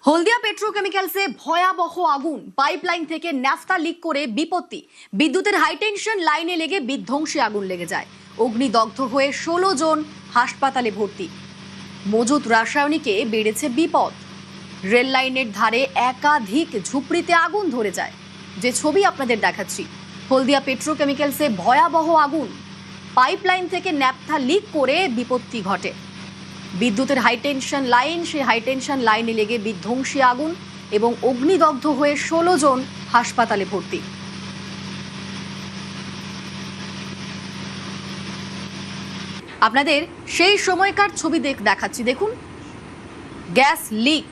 হলদিয়া পেট্রোকেমিক্যালসে ভয়াবহ আগুন, পাইপলাইন থেকে ন্যাফথা লিক করে বিপত্তি। বিদ্যুতের হাইটেনশন লাইনে লেগে বিধ্বংসী আগুন লেগে যায়। অগ্নিদগ্ধ হয়ে 16 জন হাসপাতালে ভর্তি। মজুত রাসায়নিকে বেড়েছে বিপদ। রেল লাইনের ধারে একাধিক ঝুপড়িতে আগুন ধরে যায়। যে ছবি আপনাদের দেখাচ্ছি, হলদিয়া পেট্রোকেমিক্যালসে ভয়াবহ আগুন, পাইপলাইন থেকে ন্যাফথা লিক করে বিপত্তি ঘটে। বিদ্যুতের হাইটেনশন লাইন, সেই হাইটেনশন লাইনে লেগে বিধ্বংসী আগুন এবং অগ্নিদগ্ধ হয়ে 16 জন হাসপাতালে ভর্তি। আপনাদের সেই সময়কার ছবি দেখাচ্ছি। দেখুন, গ্যাস লিক,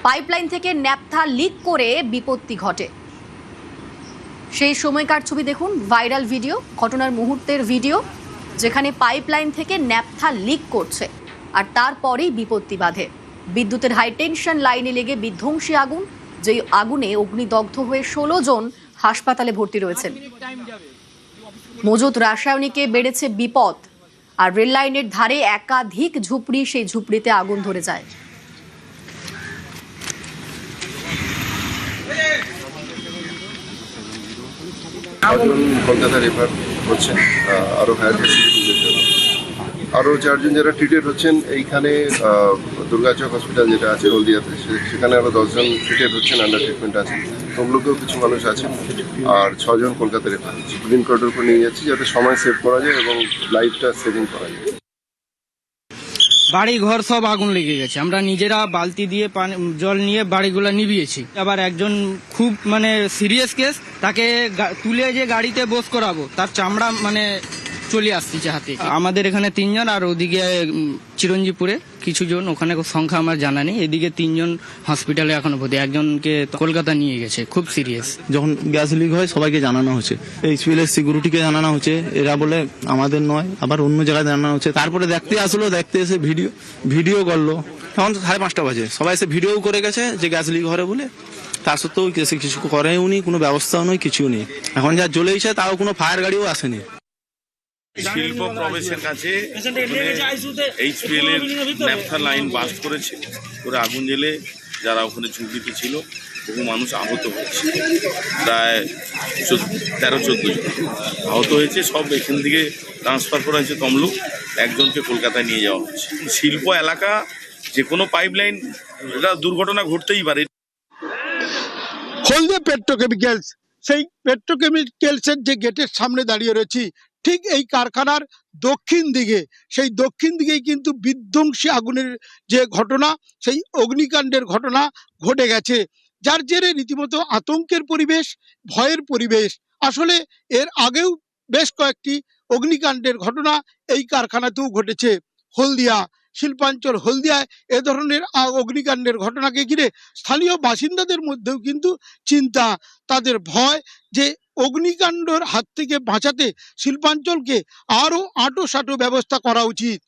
পাইপলাইন থেকে ন্যাফথা লিক করে বিপত্তি ঘটে। সেই সময়কার ছবি দেখুন, ভাইরাল ভিডিও, ঘটনার মুহূর্তের ভিডিও, যেখানে পাইপলাইন থেকে ন্যাফথা লিক করছে আর তারপরেই বিপত্তি বাধে। বিদ্যুতের হাইটেনশন লাইনে লেগে বিধ্বংসী আগুন, যেই আগুনে অগ্নিদগ্ধ হয়ে 16 জন হাসপাতালে ভর্তি রয়েছেন। মজুত রাসায়নিকে বেড়েছে বিপদ, আর রেল লাইনের ধারে একাধিক ঝুপড়ি, সেই ঝুপড়িতে আগুন ধরে যায়। কলকাতা রেফার হচ্ছেন, আরও হায়ার ফ্যাসিলিটিজের জন্য। আরও 4 জন যারা ট্রিটেড হচ্ছেন এইখানে দুর্গাচক হসপিটাল যেটা আছে হলদিয়াতে, সেখানে আরও 10 জন ট্রিটেড হচ্ছেন, আন্ডার ট্রিটমেন্ট আছেন। তমলুকেও কিছু মানুষ আছেন, আর 6 জন কলকাতা রেফার হচ্ছে। গ্রিন করিডোর করে নিয়ে যাচ্ছি যাতে সময় সেভ করা যায় এবং লাইফটা সেভিং করা যায়। বাড়ি ঘর সব আগুন লেগে গেছে। আমরা নিজেরা বালতি দিয়ে জল নিয়ে বাড়িগুলো নিভিয়েছি। আবার একজন খুব সিরিয়াস কেস, তাকে তুলে যে গাড়িতে বস করাবো, তার চামড়া চলে আসছে হাতে। আমাদের এখানে 3 জন, আর ওদিকে চিরঞ্জীবপুরে কিছু জন, ওখানে সংখ্যা আমার জানা নেই। এদিকে 3 জন হসপিটালে এখনো ভর্তি, একজনকে কলকাতা নিয়ে গেছে, খুব সিরিয়াস। যখন গ্যাস লিক হয় সবাইকে জানানো হচ্ছে, এইচপিএল সিকিউরিটিকে জানানো হচ্ছে, এরা বলে আমাদের নয়, আবার অন্য জায়গায় জানানো হচ্ছে। তারপরে দেখতে আসলো, দেখতে এসে ভিডিও করলো। এখন 5:30 বাজে, সবাই এসে ভিডিও করে গেছে যে গ্যাস লিক হরে বলে। তা সত্ত্বেও কিছু করেও নি, কোনো ব্যবস্থাও নেই, কিছু নেই। এখন যা জ্বলেছে তাও কোনো ফায়ার গাড়িও আসেনি। শিল্প প্রবেশের কাছে এইচপিএল এর ন্যাফথা লাইন বাস্ট করেছে, করে আগুন জ্বেলে যারা ওখানে ঝুঁকিতে ছিল বহু মানুষ আহত হয়েছে। প্রায় 13-14 জন আহত হয়েছে। সব এখান থেকে ট্রান্সফার করা হয়েছে তমলুক, একজনকে কলকাতায় নিয়ে যাওয়া হচ্ছে। শিল্প এলাকা, যে কোনো পাইপলাইন, এটা দুর্ঘটনা ঘটতেই পারে। হলদিয়া পেট্রোকেমিক্যালস, সেই পেট্রোকেমিক্যালসের যে গেটের সামনে দাঁড়িয়ে রয়েছি, ঠিক এই কারখানার দক্ষিণ দিকে, সেই দক্ষিণ দিকেই কিন্তু বিধ্বংসী আগুনের যে ঘটনা, সেই অগ্নিকাণ্ডের ঘটনা ঘটে গেছে, যার জেরে রীতিমতো আতঙ্কের পরিবেশ, ভয়ের পরিবেশ। আসলে এর আগেও বেশ কয়েকটি অগ্নিকাণ্ডের ঘটনা এই কারখানাতেও ঘটেছে। হলদিয়া শিল্পাঞ্চল হলদিয়ায় এ ধরনের অগ্নিকাণ্ডের ঘটনাকে ঘিরে স্থানীয় বাসিন্দাদের মধ্যেও কিন্তু চিন্তা, তাদের ভয় যে অগ্নিকাণ্ডের হাত থেকে বাঁচাতে শিল্পাঞ্চলকে আরও আঁটোসাঁটো ব্যবস্থা করা উচিত।